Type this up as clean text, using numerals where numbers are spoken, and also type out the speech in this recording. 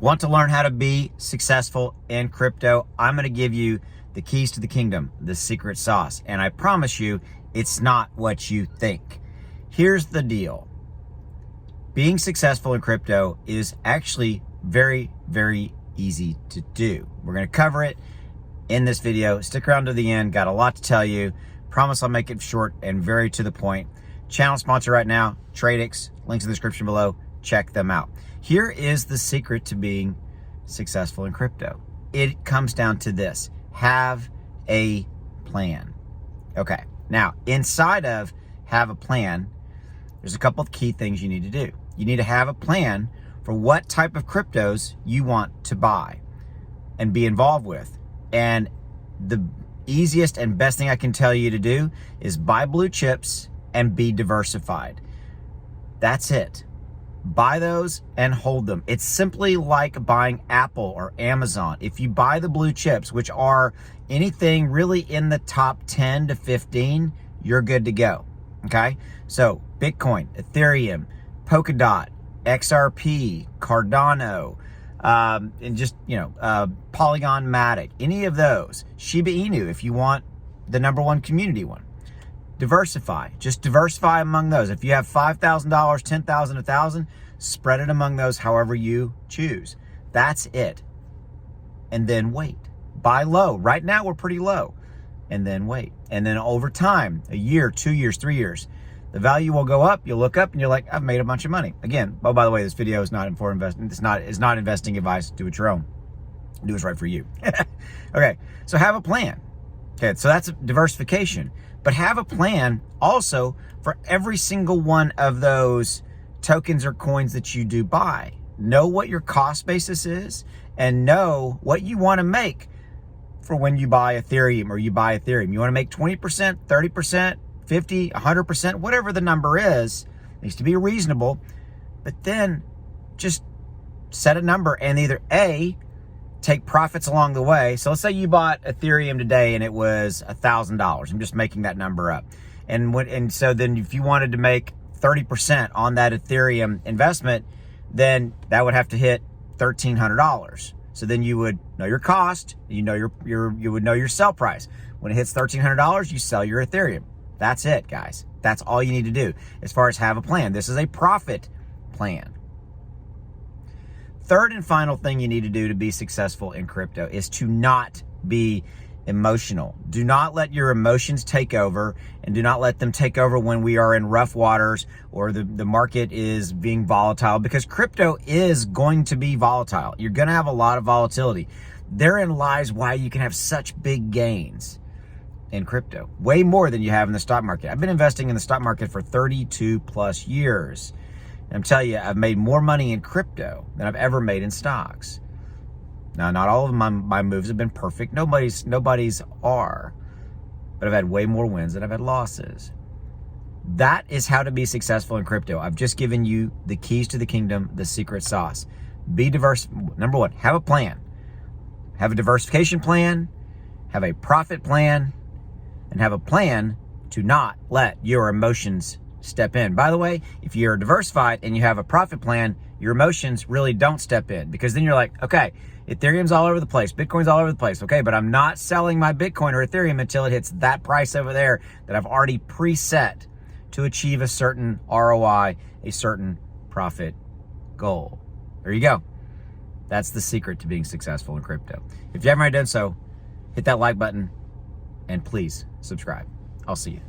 Want to learn how to be successful in crypto? I'm going to give you the keys to the kingdom, the secret sauce. And I promise you, it's not what you think. Here's the deal. Being successful in crypto is actually very, very easy to do. We're going to cover it in this video. Stick around to the end. Got a lot to tell you. Promise I'll make it short and very to the point. Channel sponsor right now, TradeX. Links in the description below. Check them out. Here is the secret to being successful in crypto. It comes down to this. Have a plan. Okay. Now, inside of have a plan, there's a couple of key things you need to do. You need to have a plan for what type of cryptos you want to buy and be involved with. And the easiest and best thing I can tell you to do is buy blue chips and be diversified. That's it. Buy those and hold them. It's simply like buying Apple or Amazon. If you buy the blue chips, which are anything really in the top 10 to 15, you're good to go. Okay? So Bitcoin, Ethereum, Polkadot, XRP, Cardano, and just, Polygon Matic, any of those. Shiba Inu, if you want the #1 community one. Diversify. Just diversify among those. If you have $5,000, $10,000, $1,000, spread it among those however you choose. That's it. And then wait. Buy low. Right now we're pretty low. And then wait. And then over time, a year, 2 years, 3 years, the value will go up. You'll look up and you're like, I've made a bunch of money. Again, oh, by the way, this video is not for investing. It's not investing advice. Do it your own. Do what's right for you. Okay. So have a plan. Okay. So that's diversification. But have a plan also for every single one of those tokens or coins that you do buy. Know what your cost basis is and know what you want to make for when you buy Ethereum or you buy Ethereum. You want to make 20%, 30%, 50, 100%, whatever the number is. It needs to be reasonable. But then just set a number and either A, take profits along the way. So let's say you bought Ethereum today and it was $1,000. I'm just making that number up. And so then if you wanted to make 30% on that Ethereum investment, then that would have to hit $1,300. So then you would know your cost, you would know your sell price. When it hits $1,300, you sell your Ethereum. That's it, guys. That's all you need to do as far as have a plan. This is a profit plan. Third and final thing you need to do to be successful in crypto is to not be emotional. Do not let your emotions take over, and do not let them take over when we are in rough waters or the market is being volatile, because crypto is going to be volatile. You're going to have a lot of volatility. Therein lies why you can have such big gains in crypto, way more than you have in the stock market. I've been investing in the stock market for 32 plus years. I'm telling you, I've made more money in crypto than I've ever made in stocks. Now, not all of my moves have been perfect. Nobody's are. But I've had way more wins than I've had losses. That is how to be successful in crypto. I've just given you the keys to the kingdom, the secret sauce. Be diverse. Number one, have a plan. Have a diversification plan. Have a profit plan. And have a plan to not let your emotions step in. By the way, if you're diversified and you have a profit plan, your emotions really don't step in, because then you're like, okay, Ethereum's all over the place, Bitcoin's all over the place. Okay, but I'm not selling my Bitcoin or Ethereum until it hits that price over there that I've already preset to achieve a certain ROI, a certain profit goal. There you go. That's the secret to being successful in crypto. If you haven't already done so, hit that like button and please subscribe. I'll see you.